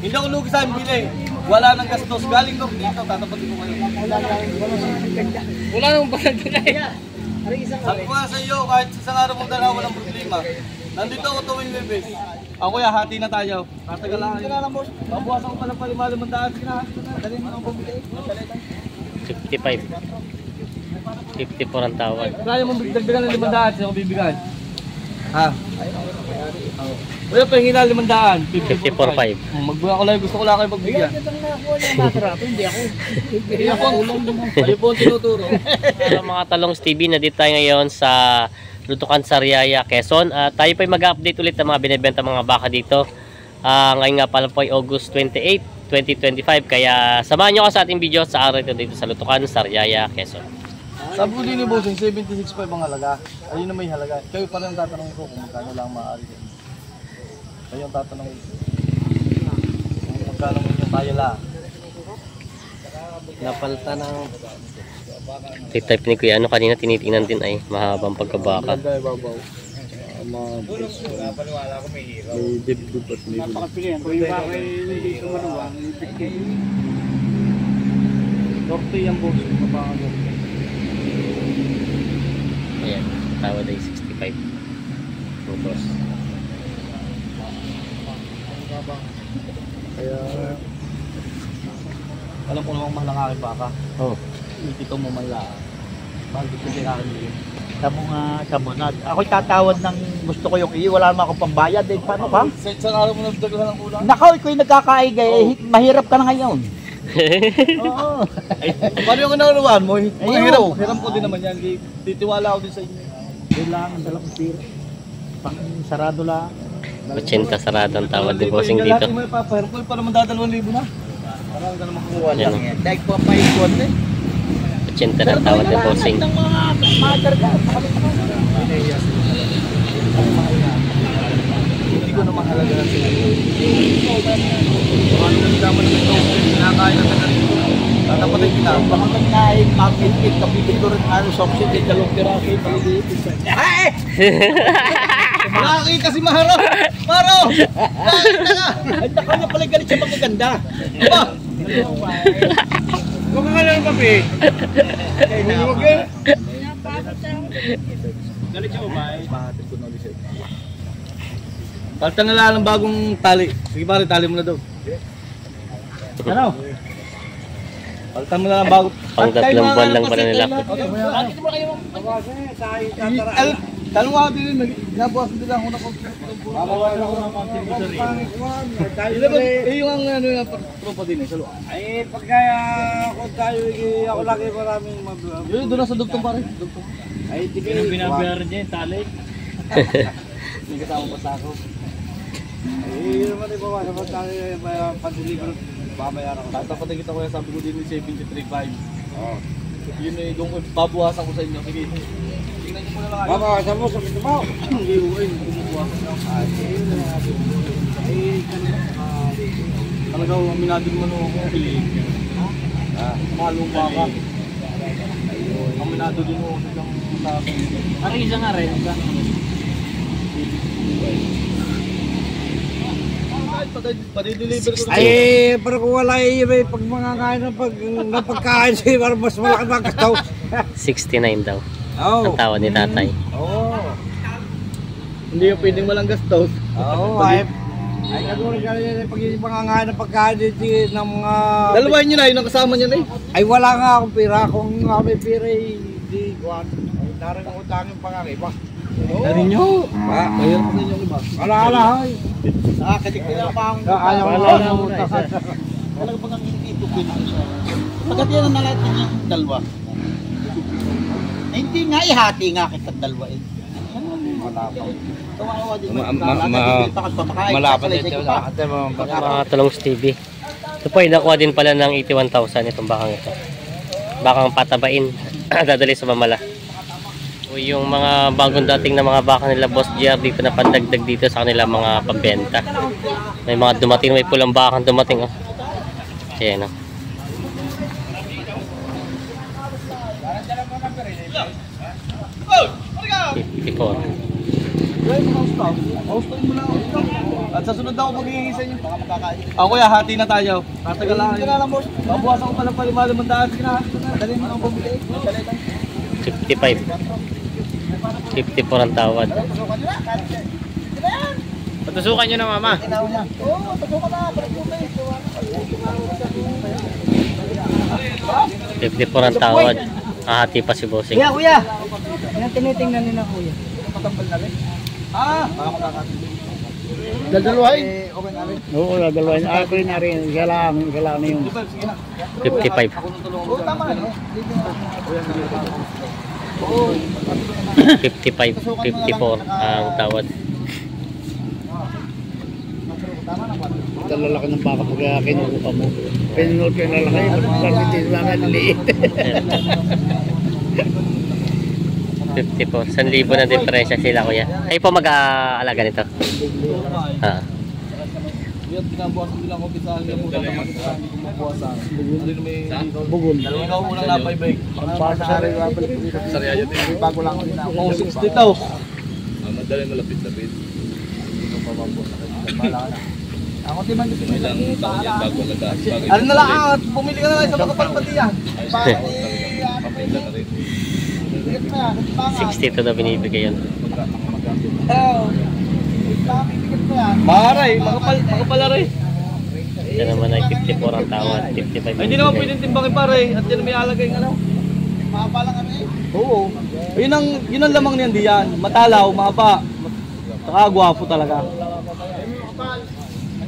Hindi ako lugi sa bili. Wala nang gastos. Galing ko dito. Tatapatin ko kayo. Wala nang balagay. Sabi ko nga sa iyo, kahit isang araw mong dalawa, walang problema. Nandito ako tuwing Webes. Ako ya, hati na tayo. Tatagalaan. Babuwasan ko pala pala malimandaan. Madali mo nang bumili. 55. 54 ang tawad. Kaya mong dagdagan ng 500, sino ko bibigyan? Ha? Wala pa hingin na 500. 54.5. Magbuha ko lang, gusto ko lang kayo magbigyan. Hindi ako. Kayo po ang tinuturo. Hello mga Talongs TV, nandito tayo ngayon sa Lutukan Sariaya, Quezon. Tayo po ay mag-update ulit ng mga binibenta mga baka dito. Ngayon nga pala po ay August 28, 2025. Kaya samahan nyo ka sa ating video sa araw ito dito sa Lutukan Sariaya, Quezon. Sabi ko din ni Bossing, 76.5 ang halaga. Ayun na may halaga. Kayo pa rin tatanungin ko kung magkano lang maaari. Kayo ang tatanungin ko. Kung magkano mo yung tayo lang. Napalta ng... Type ni Kuya, ano kanina tinitingnan din ay mahabang pagkabaka. Lagay babaw. May dibdib at may gulo. Napakapilihan. Kung yung baka hindi kumanuwa, ipigay. Dorte yung Bossing, mapangalan. Ayan, tawad ay 65. Putos. Kaya... Alam ko namang mahal ang aking baka. Oh. Itito mo man lang. Mahal dito din aking million. Sabi mo na. Ako'y tatawad ng gusto ko yung iyo. Wala naman akong pambayad. Eh, paano ka? Sa isang araw mo nagdaglahan ng kulang? Nakaw, iko'y nagkakaigay. Mahirap ka na ngayon. Oo. Paano yung kinakaluan mo? Ayun. Hiram ko din naman yan. Titiwala ako din sa inyo. Kailangan dalang pira. Pang sarado lang. 80 sarado ang tawad ni Bossing dito. Lahat mo ipapahiram ko pa naman 2,000 na. Parang ka naman kumuha Yan. lang yan. Dahil pa paikot eh. 80 na ang tawad ni Bossing. Ng mga makarga. Hindi ko naman halaga na sila. Ano nang daman naman ito? Kinakain na taga rito. Tatapatay kita. Baka nagnahin, mapilpil, kapitid ko rin ano, soksin, din dalawang piraso, paliit. Ay! Nakakita si Maro! Maro! Nakakita ka! Ang nakaw niya pala galit siya magaganda. Aba! Huwag ka nga ng kape. Huwag ka. Galit siya ba? Bakit ko na ulit siya. Palta na lang ng bagong tali. Sige pare, tali mo na daw. Ano? Palta mo na lang bagong... Pang 3 buwan lang pala nila. Talong ako din, nabuhasan din lang ako na kung... Babawasan ako ng contributory. Yung ang ano yung tropa din eh, sa loob. Ay, pagka kung tayo, ako lagi maraming mabuhay. Yun, doon na sa dugtong pare. Dugtong. Ay, di kayo binabayaran niya yung tali. May kasama pa sa ako. Ay, yun naman yung bawasan ko tayo yung pan-deliver. Babayaran ko. Tatapatay kita kuya, sabi ko din yung 73.5. Oo. Yun eh, doon ko babuhasan ko sa inyo. Sige. Tingnan niyo muna lang kayo. Babawasan mo sa pinto. Hindi ko eh, bumubuhasan lang. Talaga, aminadin mo nung ako. Malong baka. Aminado din mo ng sabi. Ano isa nga rin? Padi-deliver ko. Ay, pero kung wala may pag mga kain ng pagkain siya, para mas malaki mga kastaw. 69 daw Oo. ang tawad ni tatay. Oo. Hindi yung pwedeng walang gastos. Oo, ay katulad ka rin pag yung mga kain ng pagkain dito ng mga... Dalawahin nyo na, yun ang kasama nyo na eh. Ay wala nga akong pira. Kung nga may pira, di kuhan. Daring ang utangin pa nga iba. Dari nyo. Mayroon pa yung iba. Ala, ay. Nakakadik nila pa ang Ayaw wala mo na na muna. Talaga bang ang ito pwede siya. Pagkat yan ang nalat niya dalawa. Hindi nga ihati nga kita dalawa eh. Malaban ito. Mga Talongs TV. Ito po ay nakuha din pala ng 81,000 itong bakang ito. Bakang patabain. Dadali sa mamala. O yung mga bagong dating na mga baka nila Boss JR dito na pandagdag dito sa kanila mga pambenta. May mga dumating, may pulang bakang dumating. Oh. Ayan oh. Houseton mo na ako. At sa sunod na ako maghihingi sa inyo. Baka makakain. Kuya, hati na tayo. Tatagal lang. Hindi na lang, boss. Babuwasan ko palang palimalim ang daan. Kinahati ko na. Dali mo ang bumili. 55. 54 ang tawad. Patusukan nyo na, mama. Oo, patukan na. 54 ang tawad. Hati pa si bossing. Kuya. Yan tinitingnan nila, kuya. Patambal na rin. Baka makakain. Dalawahin? Oo, dalawahin. Ako rin na rin. Kailangan na yung... Sige na. 55. Ako nung tulungan mo. Oo, tama na. 55, 54 ang tawad. Talalaki ng baka pag kinukuha mo. Pinunod ko yung lalaki. Pagkakitin lang ang liit. 54. 1,000 na diferensya sila, kuya. Kayo po mag-aalaga nito? Yan, pinabuwasan nila ako sa akin. Mabuwasan. Ano may Bugol. ikaw unang napaybay. Ang baka sa rin. Sarya yun. Bago lang ako din ako. Oh, 60 daw. Madali malapit-lapit. Ako di man dito. Ilang taon yan bago alagaan. Ano na lang, bumili ka na lang sa mga palpatiyan. Papinda na rin. 62 na binibigay yun. Maray, makapala rin. Ito naman ay 54 ang tawad. 55 Ay, hindi naman pwedeng timbangin pare. At yan may alagay ng ano. Mahaba lang kami. Oo. Yun ang lamang niyan diyan. Matalaw, mahaba. Saka gwapo talaga.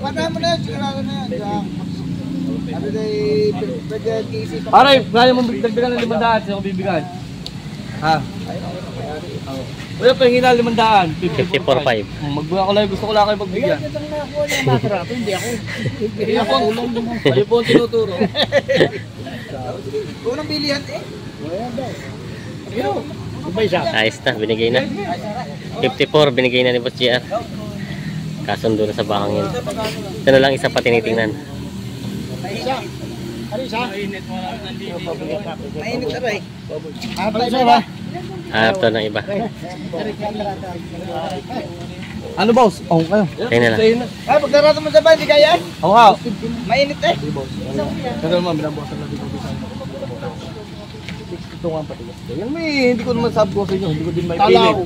Pagka mo na yan, sigurado na yan. Ano day, pwede kiisip. Pare, kaya mong dagdagan ng 500 sa'yo bibigyan. Ha? Kuya, pahingin na 500. 54.5. Magbuha ko lang, gusto ko lang kayo pagbigyan. Hindi ako. Kayo po ang tinuturo. Unang bilihan eh. Ayos na, binigay na. 54, binigay na ni Boss JR. Kasundo na sa bakang yun. Ito na lang isa pa tinitingnan. Mainit na rin. Hapay na ba? Hanap to ng iba. Ano boss? Oo kayo. Tayo na lang. Ay, pagdarato mo sa ba, hindi kaya? Oo nga. Mainit eh. Kasi naman, binabawasan lang dito. 62 nga pati. Yan may, hindi ko naman sabi ko sa inyo. Hindi ko din may pili.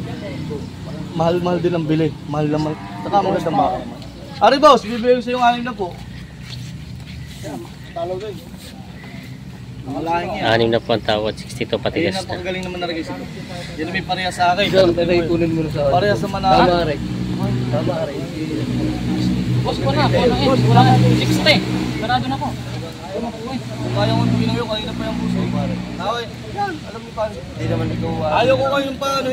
Mahal-mahal din ang bili. Mahal naman. Saka magandang baka naman. Ari boss, bibigay ko sa yung 6 na po. Talo din. Malaking yan. 6 na po ang tawad. 62 patigas Ayun, na. napakagaling naman na rin kasi. Yan may pareha sa akin. Kunin mo na sa akin. Pareha sa Manala. Tama rin. Boss ko na, boss, wala na 60. Parado na ko. Kaya ko ginawa yun, kanina pa yung puso. Naway, alam mo pa. Hindi naman ikaw. Ayaw ko kayong pa, ano,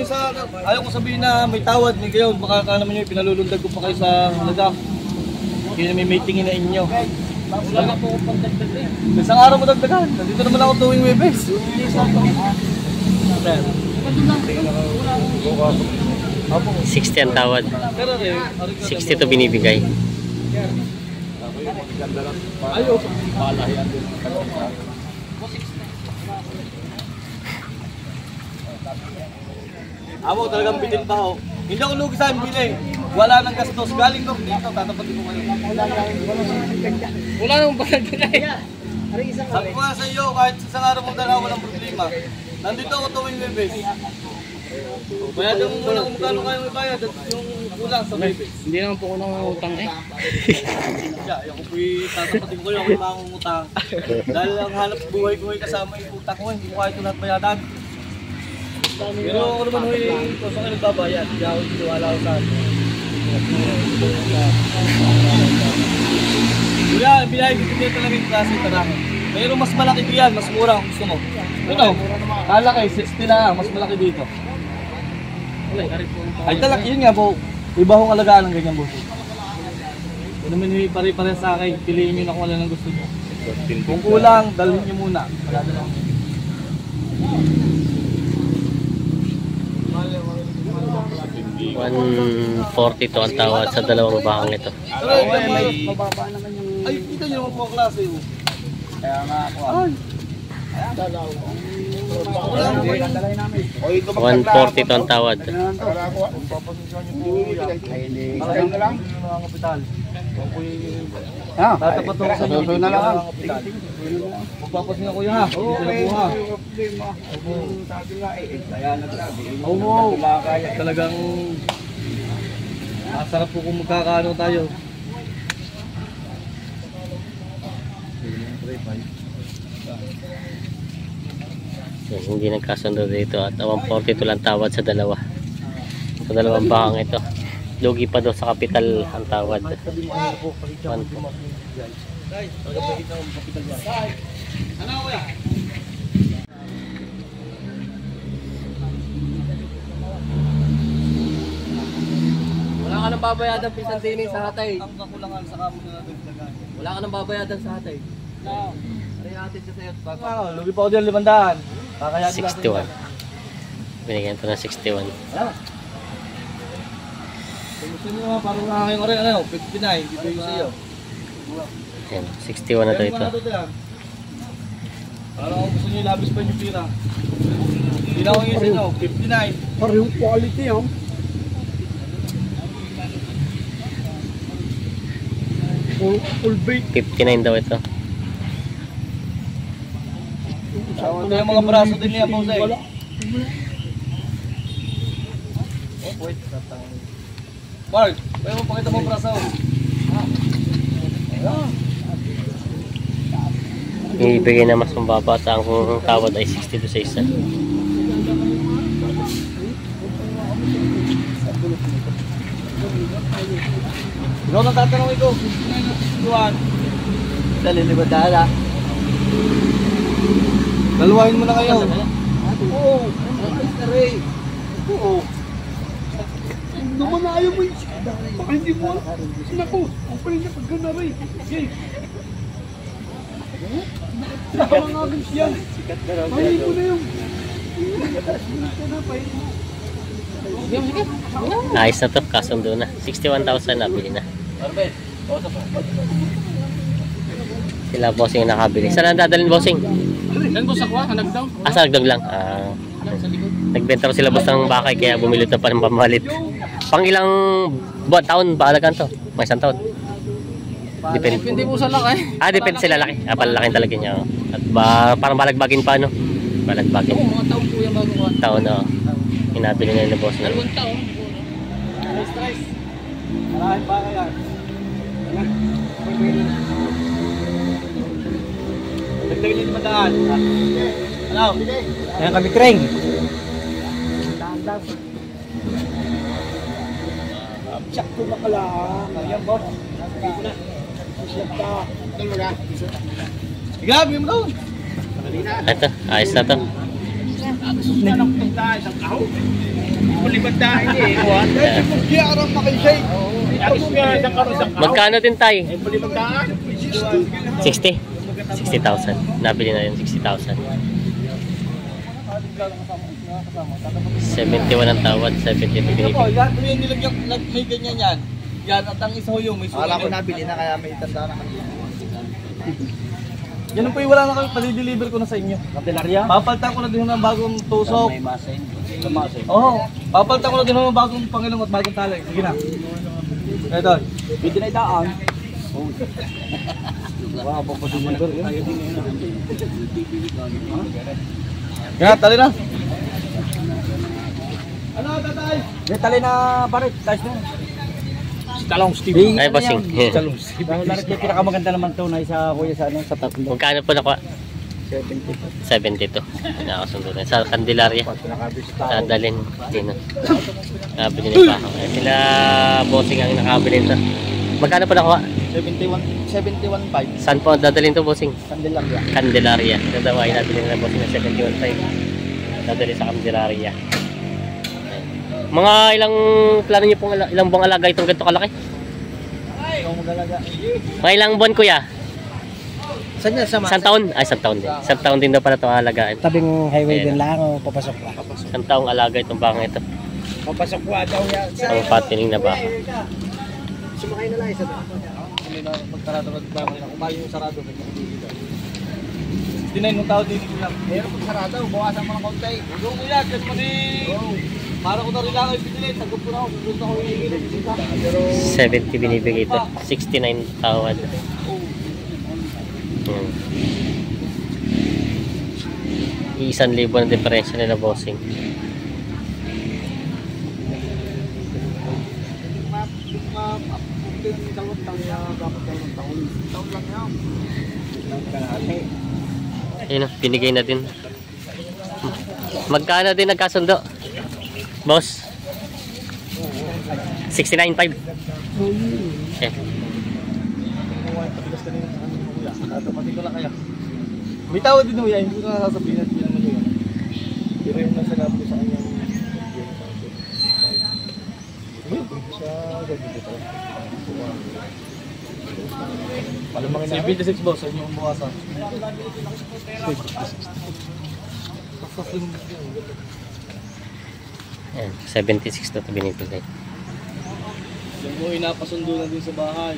ayaw ko sabihin na may tawad, may gayon. Baka ka naman yung pinalulundag ko pa kayo sa halaga. Hindi na may meetingin na inyo. Wala po akong pagdagdag eh. Isang araw mo dagdagan. Nandito naman ako tuwing Webes. 60 ang tawad. Pero rin, 62 binibigay. ayaw. Amo talagang bitin pa ho. Hindi ako lugi sa amin bili. Wala nang gastos. Galing ko dito, tatapatin ko kayo. Wala namang pagdagdag eh. Sabi ko nga sa iyo, kahit isang araw mong dalawa, walang problema. Nandito ako tuwing Webes. Bayad yung muna kung kano kayong ibayad at yung kulang sa Webes. Hindi naman po ako nangungutang eh. Ako po'y tatapatin ko kayo, ako'y mangungutang. Dahil ang hanap buhay ko ay kasama yung utang ko, hindi ko kahit ito lahat bayadan. Pero ako naman huy, kung saan kayo nagbabayad, hindi ako tiwala ko saan. Kuya, binayag ko dito talaga yung klase tarang. Pero mas malaki ko yan, mas mura kung gusto mo. Ito, kalaki, 60 lang, mas malaki dito. Ay talaga, yun nga po, iba kong alagaan ng ganyan boss. Kung naman huy pare-pare sa akin, piliin nyo na kung ano nang gusto nyo. Kung kulang, dalhin nyo muna. Magdadala ko. 142 ang tawad sa dalawang bakang ito. Mababa naman yung... Ay, kita nyo naman po ang klase. Kaya nga ako. Ay, O, ito 140 to ang tawad. Tatapat ako sa inyo. na lang. Magpapasin ako ha. Okay, Ha. problema. Sabi nga kaya nagsabi. Oo. Talagang masarap po kung magkakaano tayo. So, hindi nagkasundo dito at 140 to lang tawad sa dalawa. Sa dalawang bakang ito. Lugi pa daw sa kapital ang tawad. 140. Ano kuya? Wala ka nang babayadan Pisantini sa hatay. Ang kakulangan sa kamo na dagdagan. Wala ka nang babayadan sa hatay. Aray natin siya sa'yo. Lugi pa ako din 500. Kakayanin natin. 61. Binigyan ito ng 61. Gusto nyo mga parang aking orin, ano, 59, dito yung sa'yo. Ayan, 61 na to ito. Parang kung gusto nyo labis pa yung pira. Hindi na ako yung sa'yo, 59. Parehong quality yan. Full bait. 59 daw ito. Ito yung mga braso din niya po sa'yo. Wait, Mark, pwede mo pakita mo ang braso. Ibigay na mas mababa at ang tawad ay 62 sa isa. Ikaw nang tatanong ito. Tuwan. Dali, liba dala. Dalawahin mo na kayo. Oo. Oo. Naman na ayaw mo yung baka hindi mo alam. Naku, ang pala niya pagka na rin. Okay. Nakapangagans yan. Pahin mo na yung. Ayos na to, kasundo na. 61,000 nabili na. Sila bossing ang nakabili. Saan ang dadalhin bossing? Yan po sa kuha, hanagdaw. Sa Agdog lang. Nagbenta ko sila boss ng bakay kaya bumili ito pa ng pamalit. Pang ilang buwan, taon ba alagaan to? May isang taon. Depende. Hindi po sa laki. Depende sila laki. Palaking talaga niya. At parang balagbagin pa no? Balagbagin. Oo, mga taon po yung bago kuha. Taon na. Inabili na yung boss na. 2 taon. Maraming pa kaya. Dagdagan niyo 500. Ano? Kaya kami kreng. Sakto na pala. Ayan, boss. Sakto. Talaga. Igabi mo doon. Ito, ayos na to. Kaya arang makisay. Magkano din tayo? 60? 60,000. Nabili na yun, 60,000. 71 ang tawad, 70 ito Ito po, binibig. yan po yung nilagyan, may ganyan yan. Yan, at ang isa ho yung may sulat. Akala ko nabili na kaya may tanda na kami. Yan po yung wala na kami, pali-deliver ko na sa inyo. Kaptelarya? Papalitan ko na din ng bagong tusok. Oo, papalitan ko na din ng bagong pangilong at bagong talay. Sige na. Ito. Hindi na idaan. Wala pa pa sa Yan, tali na. Ano, tatay? May tali na parit. Tayo na. Talong Steve. Ay, bossing. Talong Steve. Larit yung pinakamaganda naman to na isa kuya sa ano sa tatlo. Magkano po nakuha? 70. 72. Nakasundo na. Sa Candelaria. Sa Dalin. Dino. Nakabili na pa ako. Sila bossing ang nakabili ito. Magkano po nakuha? 71.5. Saan po dadalhin to bossing? Candelaria. Candelaria. Ito daw ay nabili na bossing na 71.5. Dadali sa Candelaria. Mga ilang plano niyo pong ilang buwang alaga itong ganito kalaki? Mga ilang buwan kuya? Saan yan? Isang taon? Ay, isang taon din. Isang taon din daw pala ito alagaan. Tabing highway Ayan. din lang o papasok pa? Isang taong alaga itong bakang ito. Papasok pa daw yan. Ang patining na baka. Sumakay na lang isa. Hindi na magkarado na ba? Kumayo yung sarado. 69 ng tao din ko lang. Pero kung sarado, bawasan mo ng konti. Huwag mo yan, kasi pati... Para ko na rin lang kayo pinili, sagot ko na ako, gusto ko hihingin. 70 binibigay ito. 69 tawad. Isan libo na diferensya nila bossing. Ayun, binigay na din. Magkano din nagkasundo? Boss? 69.5. Okay. Pati ko lang kaya. May tawad din kuya, hindi ko na sasabihin natin naman yun. Pero yung nasa labo ko sa kanya. Sa 76 boss, sa inyo umuwasan. 76 na ito binibigay. Yung po inapasundo na din sa bahay.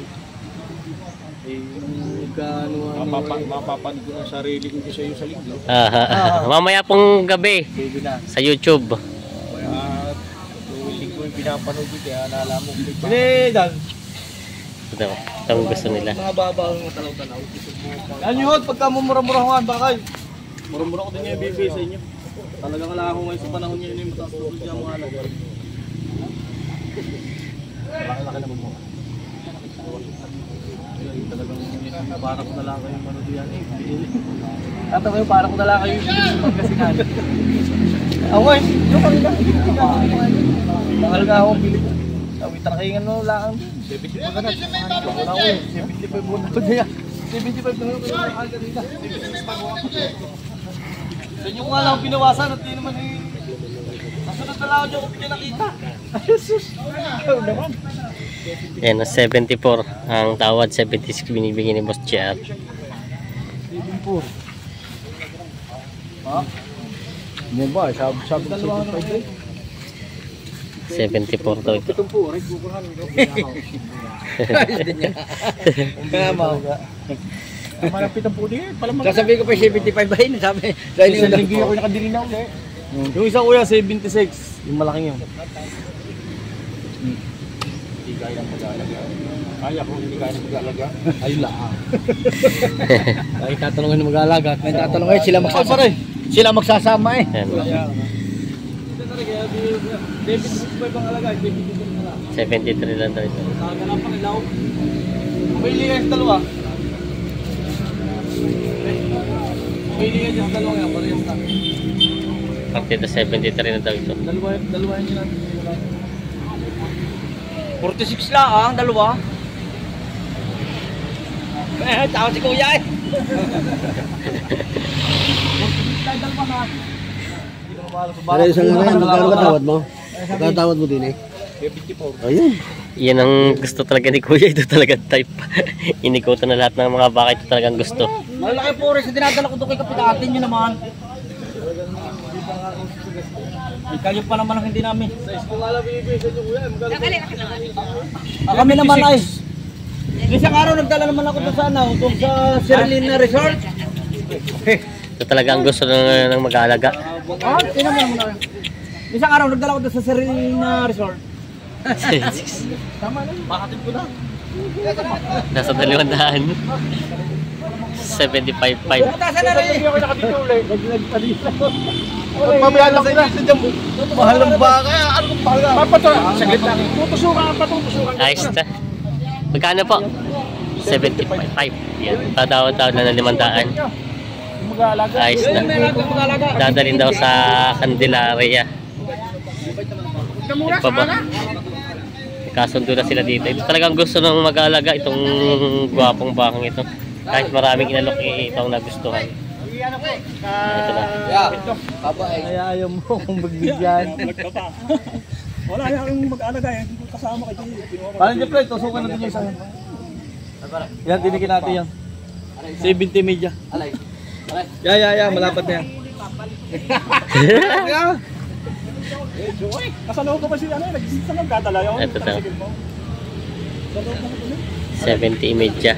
Eh, nung mapapan ko na sarili ko sa iyo sa linggo. Mamaya pong gabi sa YouTube. Kaya, hindi ko yung pinapanood ko kaya nalaman ko. Hindi, Dan. Ito ang gusto nila. Mga babaw ng talaw-talaw. Yan yun, pagka mumura-murahan, bakay. Mura-mura ko din yung bibigay sa inyo. Talagang wala ako ngayon sa panahon niya yun yung mataas-taas niya mga anak. Laki-laki naman mo. Talagang para ko na lang kayo ano diyan eh. Tato kayo para ko na lang kayo yung pagkasinan. Ako eh, yung kanila. Mahal nga akong pilit. Sabi tarakingan mo lang. 75 ka na. Ako eh, 75 mo na ito niya. 75 na yun kayo mahal ka nila. 76 pa mo ako. Sa inyo ko nga lang pinawasan at di naman eh. Nasunod na lang ako dyan kung hindi nakita. Jesus! Ikaw naman. Yan, 74 ang tawad, 76 binibigay ni Boss JR. 74. Ha? Hindi ba? Sabi na 74 daw ito. Itong po, right? Bukuhan. Ayos din niya. Kaya mauga. Malapit ang po din. Sasabihin ko pa 75 ba yun? Sabi, dahil yung linggo ako nakadiri na ulit. Yung isang kuya, 76. Yung malaking yun. Hindi kaya ng mag-aalaga. Kaya kung hindi kaya ng mag-aalaga. Ayun lang. Ay, tatanungin ng mag-aalaga. May tatanungin sila magsasama. Sila magsasama eh. Yan. 73 lang daw ito. Pili kayo sa dalawa. Pili kayo sa dalawa yan. Parehas na. Partida 73 na daw ito. Dalawa yun natin. 46 lang ang dalawa. Eh, tao si Kuya eh. Para isang ngayon, magkano katawad mo? Katawad mo din eh. 54. Ayun. Yan ang gusto talaga ni Kuya. Ito talaga type. Inikutan na lahat ng mga baka. Ito talagang gusto. Malaki po rin sa dinadala ko doon kay Kapitatin nyo naman. Kayo pa naman ang hindi namin. Kung alam ibig sa inyo kuya, Kami naman ay. Isang araw nagdala naman ako doon sa Serlina Resort. Ito talaga ang gusto ng mag-aalaga. Ah, tinaman mo na. Isang araw nagdala ako doon sa Serlina Resort. tama na, bakatid ko lang. Nasa 200. 75.5. Putasan na rin. Hindi ako nakadito ulit. Nagpadito. Mamaya lang sila sa dyan. Mahal ng baka. Ano kong mahal na? Saglit lang. Tutusukan. Ayos na. Magkano po? 75.5. Yan. Tatawad-tawad na ng 500. Ayos na. Dadalhin daw sa Candelaria. Nagpaba. Kasundo na sila dito. Ito talagang gusto ng mag-aalaga. Itong gwapong bakang ito. Kahit maraming inalok, ito ang nagustuhan. Ito na. Kaya ayaw mo kung magbigyan. Wala na akong mag-alaga eh. Kasama kayo. Paano niya play? Tusukan natin yung isang. Yan, tinikin natin yan. 70 media. Ya, malapad na yan. Nasa loob ko pa sila na eh. Saan nagkatala yun? Ito daw. 70 media.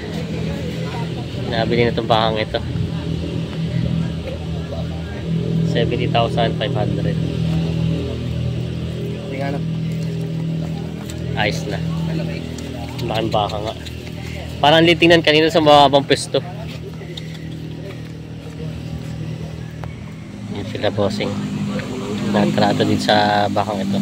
Nabili na itong bakang ito. 70,500. Ayos na. Laking baka nga. Parang litingnan kanina sa mababang pwesto. Yan sila bossing. Nagtrato din sa bakang ito.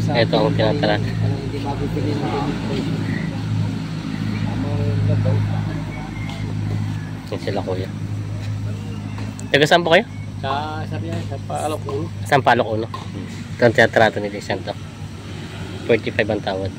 Ito ang tinataran. Yan sila kuya. Taga saan po kayo? Sa Palok. Sampalok Uno. Ito ang tinatrato ni Vicente. 45 ang tawad.